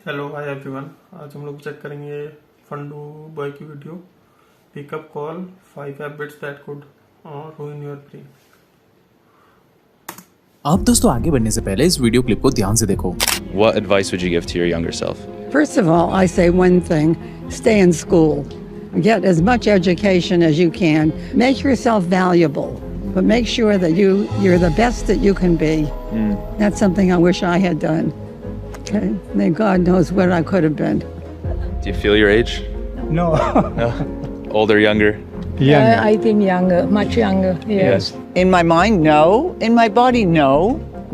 Hello hi everyone. आज हम लोग चेक करेंगे फंडू बॉय की video pickup call 5 habits that could रूइन your brain. अब दोस्तों आगे बढ़ने से पहले इस वीडियो क्लिप को ध्यान से देखो। What advice would you give to your younger self? First of all, I say one thing, stay in school. Get as much education as you can. Make yourself valuable, but make sure that you're the best that you can be. That's something I wish I had done. Okay? Then God knows what I could have been. Do you feel your age? No. No? Older, younger? Younger. I think younger, much younger. Yes. In my mind, no. In my body, no.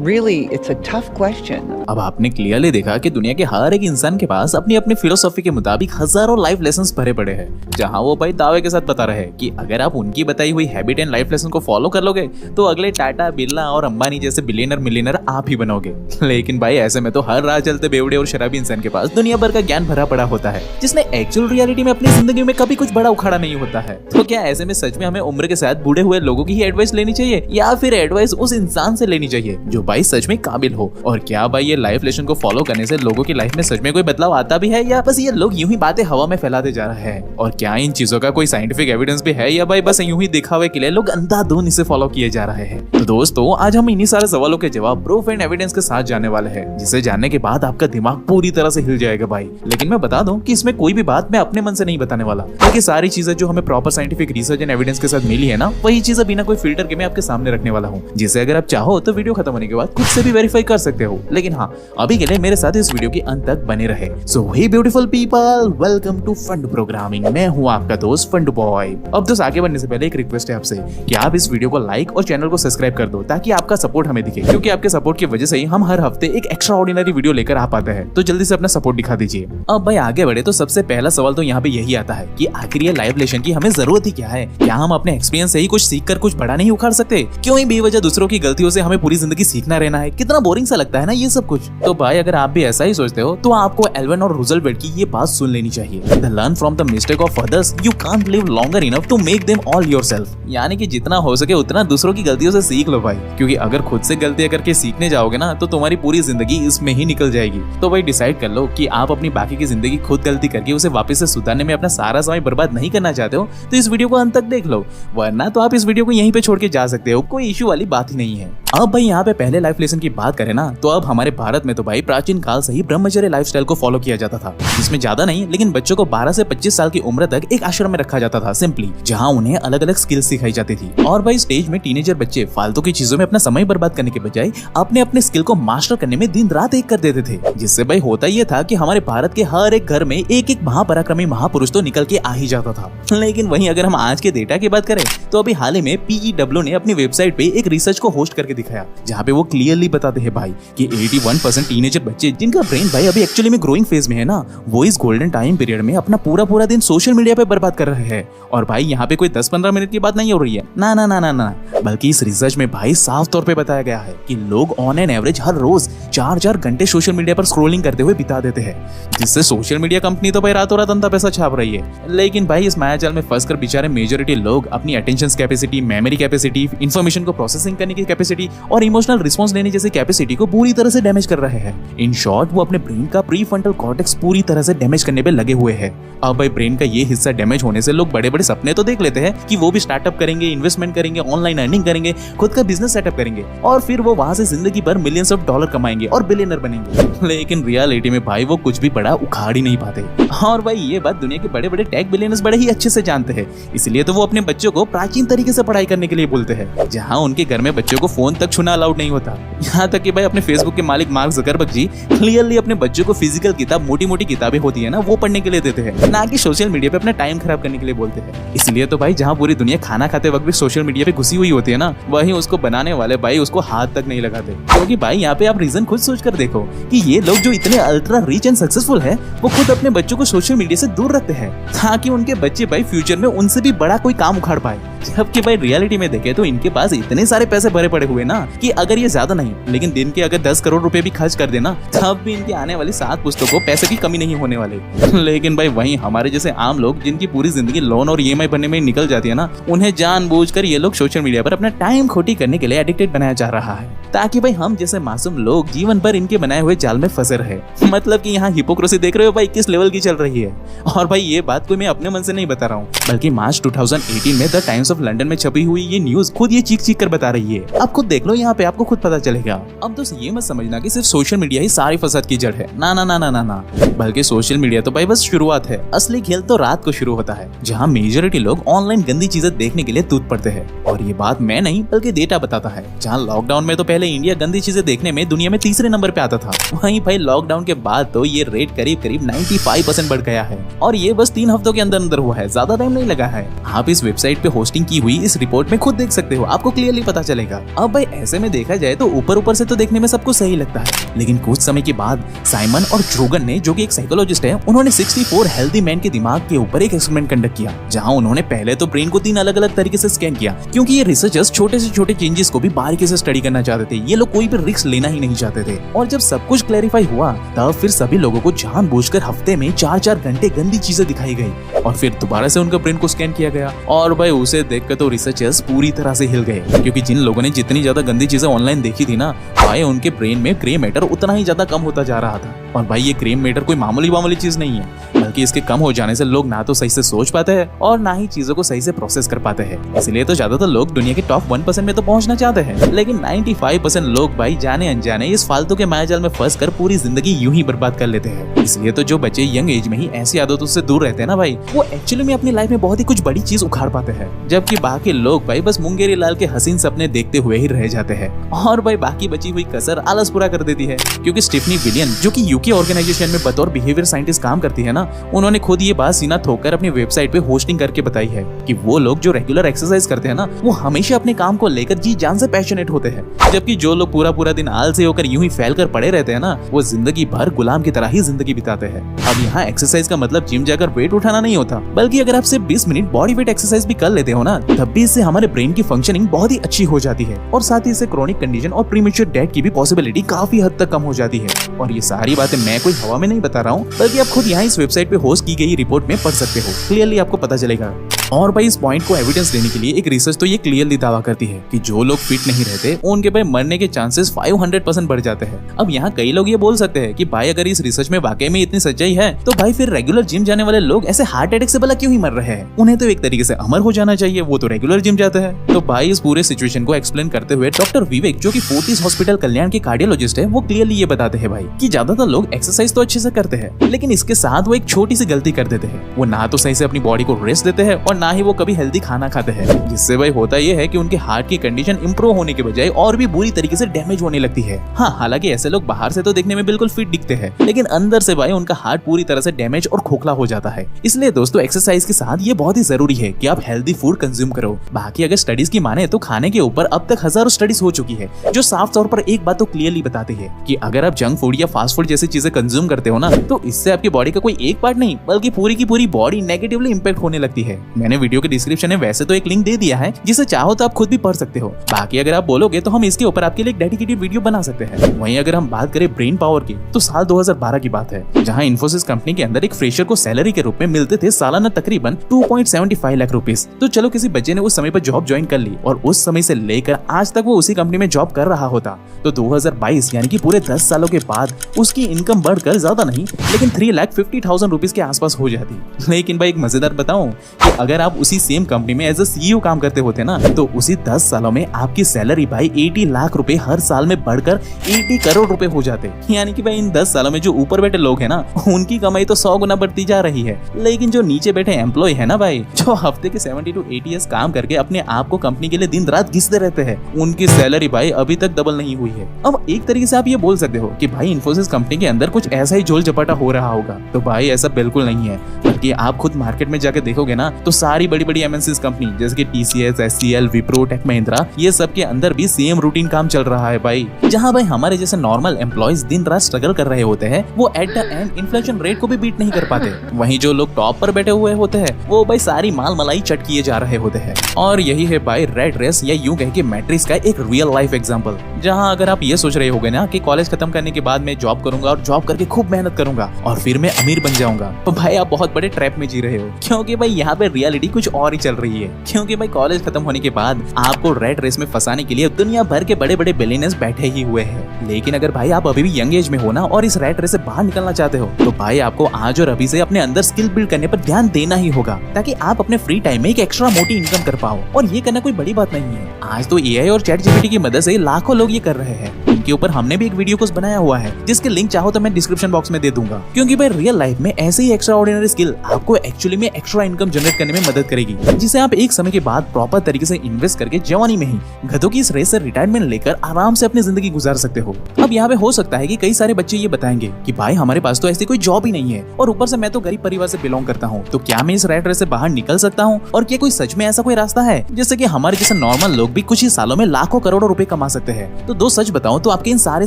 Really, it's a tough question. अब आपने clearly देखा कि दुनिया के हर एक इंसान के पास अपनी अपनी फिलोसॉफी के मुताबिक हजारों लाइफ लेसन्स भरे पड़े हैं, जहां वो भाई दावे के साथ बता रहे हैं कि अगर आप उनकी बताई हुई हैबिट एंड लाइफ लेसन को फॉलो कर लोगे तो अगले टाटा, बिरला और अंबानी जैसे बिलियनर मिलियनर आप ही बनोगे। लेकिन भाई ऐसे में तो हर राह चलते बेवड़े और शराबी इंसान के पास दुनिया भर का ज्ञान भरा पड़ा होता है, जिसने एक्चुअल रियलिटी में अपनी जिंदगी में कभी कुछ बड़ा उखाड़ा नहीं होता है। तो क्या ऐसे में सच में हमें उम्र के साथ बूढ़े हुए लोगों की ही एडवाइस लेनी चाहिए या फिर एडवाइस उस इंसान से लेनी चाहिए जो भाई सच में काबिल हो? और क्या भाई ये लाइफ लेसन को फॉलो करने से लोगों की लाइफ में सच में कोई बदलाव आता भी है या बस ये लोग यूं ही बातें हवा में फैलाते जा रहे हैं? और क्या इन चीजों का कोई साइंटिफिक एविडेंस भी है या भाई बस यूं ही दिखावे के लिए लोग अंधाधुन इसे फॉलो किए जा रहे हैं? तो दोस्तों आज हम इन्हीं सारे सवालों के जवाब प्रूफ एंड एविडेंस के साथ जाने वाले हैं, जिसे जानने के बाद आपका दिमाग पूरी तरह से हिल जाएगा भाई। लेकिन मैं बता दूं कि इसमें कोई भी बात मैं अपने मन से नहीं बताने वाला, क्योंकि सारी चीजें जो हमें proper scientific research and evidence के साथ मिली है ना, वही चीजें बिना कोई फिल्टर के मैं आपके सामने रखने वाला हूँ, जिसे अगर आप चाहो तो वीडियो खत्म होने के बाद खुद से भी वेरीफाई कर सकते हो। लेकिन हाँ, अभी के लिए मेरे साथ इस वीडियो के अंत तक बने रहे। So hey beautiful people, welcome to Fundoo programming. मैं हूँ आपका दोस्त फंडू बॉय। अब दोस्त आगे बढ़ने से पहले एक रिक्वेस्ट है आपसे कि आप इस वीडियो को लाइक और चैनल को सब्सक्राइब कर दो, ताकि आपका सपोर्ट हमें दिखे, क्योंकि आपके सपोर्ट की वजह से ही हम हर हफ्ते एक एक्स्ट्रा ऑर्डिनरी वीडियो लेकर आ पाते हैं। तो जल्दी से अपना सपोर्ट दिखा दीजिए। अब भाई आगे बढ़े तो सबसे पहला सवाल तो यहाँ पे यही आता है कि आखिर ये लाइफ लेसन की हमें जरूरत ही क्या है? क्या हम अपने एक्सपीरियंस से ही कुछ सीख कर कुछ बड़ा नहीं उखाड़ सकते? क्यों ही बेवजह दूसरों की गलतियों से हमें पूरी जिंदगी सीखना रहना है? कितना बोरिंग सा लगता है ना ये सब कुछ। तो भाई अगर आप भी ऐसा ही सोचते हो तो आपको एल्विन और रूजवेल्ट की ये बात सुन लेनी चाहिए। The learn from the mistake of others, you can't live longer enough to make them all yourself. यानी कि जितना हो सके उतना दूसरों की गलतियों से सीख लो भाई, क्योंकि अगर खुद से गलतियां करके सीखने जाओगे ना तो तुम्हारी पूरी जिंदगी इसमें ही निकल जाएगी। तो भाई डिसाइड कर लो कि आप अपनी बाकी की जिंदगी खुद गलती करके उसे वापस से सुधारने में अपना सारा समय बर्बाद नहीं करना चाहते हो तो इस वीडियो को अंत तक देख लो, वरना तो आप इस वीडियो को यहीं पे छोड़ के जा सकते हो, कोई इश्यू वाली बात ही नहीं है। अब भाई यहाँ पे पहले लाइफ लेसन की बात करें ना, तो अब हमारे भारत में तो भाई प्राचीन काल से ही ब्रह्मचर्य लाइफस्टाइल को फॉलो किया जाता था, जिसमें ज्यादा नहीं लेकिन बच्चों को 12 से 25 साल की उम्र तक एक आश्रम में रखा जाता था सिंपली, जहां उन्हें अलग अलग स्किल्स सिखाई जाती थी। और भाई स्टेज में टीनेजर बच्चे फालतू की चीजों में अपना समय बर्बाद करने के बजाय अपने अपने स्किल को मास्टर करने में दिन रात एक कर देते थे, जिससे भाई होता ये था कि हमारे भारत के हर एक घर में एक एक महापराक्रमी महापुरुष तो निकल के आ ही जाता था। लेकिन वहीं अगर हम आज के डेटा की बात करें तो अभी हाल ही में PEW ने अपनी वेबसाइट पे एक रिसर्च को होस्ट करके दिखाया, जहाँ पे वो क्लियरली बताते हैं भाई कि 81% टीनेजर बच्चे जिनका ब्रेन भाई अभी एक्चुअली में ग्रोइंग फेज में है ना, वो इस गोल्डन टाइम पीरियड में अपना पूरा दिन सोशल मीडिया पे बर्बाद कर रहे हैं। और भाई यहाँ पे कोई 10-15 मिनट की बात नहीं हो रही है, ना ना ना ना ना, बल्कि इस रिसर्च में भाई साफ तौर पे बताया गया है कि लोग ऑन एन एवरेज हर रोज 4 घंटे सोशल मीडिया पर स्क्रोलिंग करते हुए बिता देते हैं, जिससे सोशल मीडिया कंपनी तो भाई रातों रात अंधा पैसा छाप रही है। लेकिन भाई इस मायाजाल में फंसकर बेचारे मेजॉरिटी लोग अपनी attention capacity, memory capacity, information को प्रोसेसिंग करने की कैपेसिटी और इमोशनल रिस्पॉन्स लेने जैसी कैपेसिटी को पूरी तरह से डैमेज कर रहे हैं। इन शॉर्ट वो अपने ब्रेन का प्रीफ्रंटल कॉर्टेक्स पूरी तरह से डैमेज करने पे लगे हुए हैं। अब भाई ब्रेन का ये हिस्सा डैमेज होने से लोग बड़े बड़े सपने तो देख लेते हैं कि वो भी स्टार्टअप करेंगे, इन्वेस्टमेंट करेंगे, ऑनलाइन अर्निंग करेंगे, खुद का बिजनेस सेटअप करेंगे और फिर वो वहां से जिंदगी भर मिलियंस ऑफ डॉलर कमाएंगे और बिलियनर बनेंगे। लेकिन रियलिटी में भाई वो कुछ भी बड़ा उखाड़ ही नहीं पाते। और भाई ये बात दुनिया के बड़े बड़े टेक बिलियनर्स बड़े ही अच्छे से जानते हैं, इसलिए तो वो अपने बच्चों को प्राचीन तरीके से पढ़ाई करने के लिए बोलते हैं, जहाँ उनके घर में बच्चों को फोन तक छूना अलाउड नहीं होता। यहाँ तक कि भाई अपने फेसबुक के मालिक मार्क ज़करबर्ग जी क्लियरली अपने बच्चों को फिजिकल किताब, मोटी मोटी किताबें होती है ना, वो पढ़ने के लिए देते हैं, ना कि सोशल मीडिया पे अपना टाइम खराब करने के लिए बोलते हैं। इसलिए तो भाई जहाँ पूरी दुनिया खाना खाते वक्त भी सोशल मीडिया पे घुसी हुई होती है ना, वहीं उसको बनाने वाले भाई उसको हाथ तक नहीं लगाते। क्योंकि भाई यहाँ पे आप रीजन खुद सोच कर देखो कि ये लोग जो इतने अल्ट्रा रिच एंड सक्सेसफुल है, वो खुद अपने बच्चों को सोशल मीडिया से दूर रखते हैं, ताकि उनके बच्चे भाई फ्यूचर में उनसे भी बड़ा कोई काम उखाड़ पाए। जबकि भाई रियलिटी में देखे तो इनके पास इतने सारे पैसे भरे पड़े हुए ना कि अगर ये ज्यादा नहीं लेकिन दिन के अगर 10 करोड़ रुपए भी खर्च कर देना तब भी इनके आने वाली 7 पुस्तकों को पैसे की कमी नहीं होने वाले। लेकिन भाई वहीं हमारे जैसे आम लोग जिनकी पूरी जिंदगी लोन और ईएमआई भरने में निकल जाती है ना, उन्हें जानबूझकर ये लोग सोशल मीडिया पर अपना टाइम खोटी करने के लिए एडिक्टेड बनाया जा रहा है ताकि भाई हम जैसे मासूम लोग जीवन भर इनके बनाए हुए जाल में फंसे रहे। मतलब कि यहाँ हिपोक्रेसी देख रहे हो भाई किस लेवल की चल रही है। और भाई ये बात कोई मैं अपने मन से नहीं बता रहा हूँ, बल्कि मार्च 2018 में द टाइम्स ऑफ लंदन में छपी हुई ये न्यूज खुद ये चीख कर बता रही है। आप खुद देख लो, यहाँ पे आपको खुद पता चलेगा। अब दोस्त ये मत समझना कि सिर्फ सोशल मीडिया ही सारी फसाद की जड़ है, ना ना ना ना ना ना, बल्कि सोशल मीडिया तो भाई बस शुरुआत है। असली खेल तो रात को शुरू होता है, जहाँ मेजॉरिटी लोग ऑनलाइन गंदी चीजें देखने के लिए टूट पड़ते हैं। और ये बात मैं नहीं बल्कि डेटा बताता है। जहाँ लॉकडाउन में तो पहले इंडिया गंदी चीजें देखने में दुनिया में तीसरे नंबर पे आता था, वहीं भाई लॉकडाउन के बाद तो ये रेट करीब 95% बढ़ गया है। और ये बस 3 हफ्तों के अंदर हुआ है, ज्यादा टाइम नहीं लगा है। आप इस वेबसाइट पे होस्टिंग की हुई इस रिपोर्ट में खुद देख सकते हो, आपको क्लियरली पता चलेगा। अब भाई ऐसे में देखा जाए तो ऊपर से तो देखने में सब कुछ सही लगता है, लेकिन कुछ समय के बाद साइमन और ड्रोगन ने, जो कि एक साइकोलॉजिस्ट है, उन्होंने 64 हेल्दी मैन के दिमाग के ऊपर एक एक्सपेरिमेंट कंडक्ट किया, जहां उन्होंने पहले तो ब्रेन को 3 अलग-अलग तरीके से स्कैन किया, क्योंकि ये रिसर्चर्स छोटे से छोटे चेंजेस को भी बारीकी से स्टडी करना चाहते थे। ये लोग कोई भी रिस्क लेना ही नहीं चाहते थे। और जब सब कुछ क्लैरिफाई हुआ तब फिर सभी लोगों को जानबूझकर हफ्ते में 4-4 घंटे गंदी चीजें दिखाई गई और फिर दोबारा से उनका ब्रेन को स्कैन किया गया। और भाई उसे देखकर तो रिसर्चर्स पूरी तरह से हिल गए, क्योंकि जिन लोगों ने जितनी ज्यादा गंदी चीजें ऑनलाइन देखी थी ना, भाई उनके ब्रेन में ग्रे मैटर उतना ही ज्यादा कम होता जा रहा था। और भाई ये ग्रे मैटर कोई मामूली चीज नहीं है, बल्कि इसके कम हो जाने से लोग ना तो सही से सोच पाते हैं और ना ही चीजों को सही से प्रोसेस कर पाते हैं। इसलिए तो ज्यादातर लोग दुनिया के टॉप 1% में तो पहुंचना चाहते हैं, लेकिन 95% लोग भाई जाने अनजाने इस फालतू के मायाजाल में फंसकर पूरी जिंदगी यूं ही बर्बाद कर लेते हैं। इसलिए तो जो बच्चे यंग एज में ही ऐसी आदतों से दूर रहते हैं ना भाई, वो एक्चुअली में अपनी लाइफ में बहुत ही कुछ बड़ी चीज उखाड़ पाते हैं, जबकि बाकी लोग भाई बस मुंगेरी लाल के हसीन सपने देखते हुए ही रह जाते हैं। और भाई बाकी बची हुई कसर आलस पूरा कर देती है, क्योंकि स्टीफनी विलियन, जो कि यूके ऑर्गेनाइजेशन में बतौर बिहेवियर साइंटिस्ट काम करती है ना, उन्होंने खुद ये बात सीना ठोककर अपनी वेबसाइट पे होस्टिंग करके बताई है कि वो लोग जो रेगुलर एक्सरसाइज करते हैं ना, वो हमेशा अपने काम को लेकर जी जान से पैशनेट होते हैं, जबकि जो लोग पूरा दिन आलसी होकर यूं ही फैल कर पड़े रहते हैं ना, वो जिंदगी भर गुलाम की तरह ही जिंदगी बिताते हैं। अब यहाँ एक्सरसाइज का मतलब जिम जाकर वेट उठाना नहीं होता, बल्कि अगर आप सिर्फ 20 मिनट बॉडी वेट एक्सरसाइज भी कर लेते हो ना, तब भी इससे हमारे ब्रेन की फंक्शनिंग बहुत ही अच्छी हो जाती है और साथ ही इससे क्रोनिक कंडीशन और प्रीमेच्योर डेथ की भी पॉसिबिलिटी काफी हद तक कम हो जाती है। और ये सारी बातें मैं कोई हवा में नहीं बता रहा हूँ, बल्कि आप खुद यहाँ इस वेबसाइट पे होस्ट की गई रिपोर्ट में पढ़ सकते हो, क्लियरली आपको पता चलेगा। और भाई इस पॉइंट को एविडेंस देने के लिए एक रिसर्च तो ये क्लियरली दावा करती है कि जो लोग फिट नहीं रहते उनके भाई मरने के चांसेस 500% बढ़ जाते हैं। अब यहाँ कई लोग ये बोल सकते हैं कि भाई अगर इस रिसर्च में वाकई में इतनी सच्चाई है तो भाई फिर रेगुलर जिम जाने वाले लोग ऐसे हार्ट अटैक से भला क्यों ही मर रहे हैं? उन्हें तो एक तरीके से अमर हो जाना चाहिए, वो तो रेगुलर जिम जाते हैं। तो भाई इस पूरे सिचुएशन को एक्सप्लेन करते हुए डॉक्टर विवेक, जो कि फोर्टिस हॉस्पिटल कल्याण के कार्डियोलॉजिस्ट है, वो क्लियरली ये बताते हैं भाई कि ज्यादातर लोग एक्सरसाइज तो अच्छे से करते हैं, लेकिन इसके साथ वो एक छोटी सी गलती कर देते हैं। वो ना तो सही से अपनी बॉडी को रेस्ट देते हैं और ना ही वो कभी हेल्दी खाना खाते हैं, जिससे भाई होता ये है कि उनके हार्ट की कंडीशन इंप्रूव होने के बजाय और भी बुरी तरीके से डैमेज होने लगती है। हाँ, हालांकि ऐसे लोग बाहर से तो देखने में बिल्कुल फिट दिखते हैं, लेकिन अंदर से भाई उनका हार्ट पूरी तरह से डैमेज और खोखला हो जाता है। इसलिए दोस्तों एक्सरसाइज के साथ ये बहुत ही जरूरी है कि आप हेल्दी फूड कंज्यूम करो। बाकी अगर स्टडीज की माने तो खाने के ऊपर अब तक हजारों स्टडीज हो चुकी है, जो साफ तौर पर एक बात तो क्लियरली बताती है कि अगर आप जंक फूड या फास्ट फूड जैसी चीजें कंज्यूम करते हो ना, तो इससे आपकी बॉडी का कोई एक पार्ट नहीं बल्कि पूरी की पूरी बॉडी नेगेटिवली इंपैक्ट होने लगती है। मैंने वीडियो के डिस्क्रिप्शन में वैसे तो एक लिंक दे दिया है, जिसे चाहो तो आप खुद भी पढ़ सकते हो। बाकी अगर आप बोलोगे तो हम इसके ऊपर आपके लिए एक डेडिकेटेड वीडियो बना सकते हैं। वहीं अगर हम बात करें ब्रेन पावर की, तो साल 2012 की बात है, जहां इन्फोसिस कंपनी के अंदर एक फ्रेशर को सैलरी के रूप में मिलते थे सालाना तकरीबन 2.75 लाख रुपीस। तो चलो किसी बच्चे ने उस समय पर जॉब ज्वाइन कर ली और उस समय से लेकर आज तक वो उसी कंपनी में जॉब कर रहा होता, तो 2022 यानी कि पूरे 10 सालों के बाद उसकी इनकम बढ़कर ज्यादा नहीं लेकिन 3,50,000 रुपीस के आसपास हो जाती। लेकिन भाई एक मजेदार बताऊं कि अगर आप उसी सेम कंपनी में एज अ सीईओ काम करते होते ना, तो उसी 10 सालों में आपकी सैलरी भाई 80 लाख रुपए हर साल में बढ़कर 80 करोड़ रुपए हो जाते। यानी कि भाई इन 10 सालों में जो ऊपर बैठे लोग हैं ना, उनकी कमाई तो 100 गुना बढ़ती जा रही है, लेकिन जो नीचे बैठे एम्प्लॉय है ना भाई, जो हफ्ते के 70 to 80 इयर्स काम करके अपने आप को कंपनी के लिए दिन रात घिसते रहते हैं, उनकी सैलरी भाई अभी तक डबल नहीं हुई है। अब एक तरीके से आप ये बोल सकते हो कि भाई इन्फोसिस कंपनी के अंदर कुछ ऐसा ही झोल झपाटा हो रहा होगा, तो भाई ऐसा बिल्कुल नहीं है। बल्कि आप खुद मार्केट में जाकर देखोगे ना, तो सारी बड़ी बड़ी MNCs कंपनी जैसे कि TCS, SCL, Wipro, tech Mahindra, ये सब के अंदर भी सेम रूटीन काम चल रहा है भाई। जहाँ भाई हमारे जैसे नॉर्मल एम्प्लॉइज दिन रात स्ट्रगल कर रहे होते हैं, वो at the end inflation rate को भी बीट नहीं कर पाते। वहीं जो लोग टॉप पर बैठे हुए होते हैं, वो भाई सारी माल मलाई चट किए जा रहे होते हैं। और यही है भाई रेट रेस या यूं कह के मैट्रिक्स का एक रियल लाइफ एग्जांपल। जहां अगर आप ये सोच रहे होगे ना कि कॉलेज खत्म करने के बाद मैं जॉब करूंगा और जॉब करके खूब मेहनत करूंगा और फिर मैं अमीर बन जाऊंगा, तो भाई आप बहुत बड़े ट्रैप में जी रहे हो। क्योंकि भाई यहाँ पे रियलिटी कुछ और ही चल रही है। क्योंकि भाई कॉलेज खत्म होने के बाद आपको रेट रेस में फंसाने के लिए दुनिया भर के बड़े बड़े बिलियनर्स बैठे ही हुए हैं। लेकिन अगर भाई आप अभी भी यंग एज में हो ना और इस रेट रेस से बाहर निकलना चाहते हो, तो भाई आपको आज और अभी से अपने अंदर स्किल बिल्ड करने पर ध्यान देना ही होगा, ताकि आप अपने फ्री टाइम में एक एक्स्ट्रा मोटी इनकम कर पाओ। और ये करना कोई बड़ी बात नहीं है। आज तो AI और ChatGPT की मदद से लाखों लोग ये कर रहे हैं। इनके ऊपर हमने भी एक वीडियो कोर्स बनाया हुआ है, जिसके लिंक चाहो तो मैं डिस्क्रिप्शन बॉक्स में दे दूंगा। क्योंकि भाई रियल लाइफ में ऐसे ही एक्स्ट्रा ऑर्डिनरी स्किल आपको एक्चुअली में एक्स्ट्रा इनकम जनरेट करने में मदद करेगी, जिसे आप एक समय के बाद प्रॉपर तरीके से इन्वेस्ट करके जवानी में ही गधों की इस रेस से रिटायरमेंट लेकर आराम से अपनी जिंदगी गुजार सकते हो। अब यहाँ पे हो सकता है कि कई सारे बच्चे ये बताएंगे कि भाई हमारे पास तो ऐसी कोई जॉब ही नहीं है और ऊपर से मैं तो गरीब परिवार से बिलोंग करता हूँ, तो क्या मैं इस रेट रेस से बाहर निकल सकता हूँ? और क्या कोई सच में ऐसा कोई रास्ता है जिससे कि हमारे जैसे नॉर्मल लोग भी कुछ ही सालों में लाखों करोड़ों रुपए कमा सकते हैं? तो दो सच बताऊं तो आपके इन सारे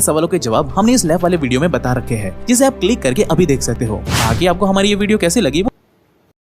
सवालों के जवाब हमने इस लैब वाले वीडियो में बता रखे हैं, जिसे आप क्लिक करके अभी देख सकते हो। आगे आपको हमारी ये वीडियो कैसी लगी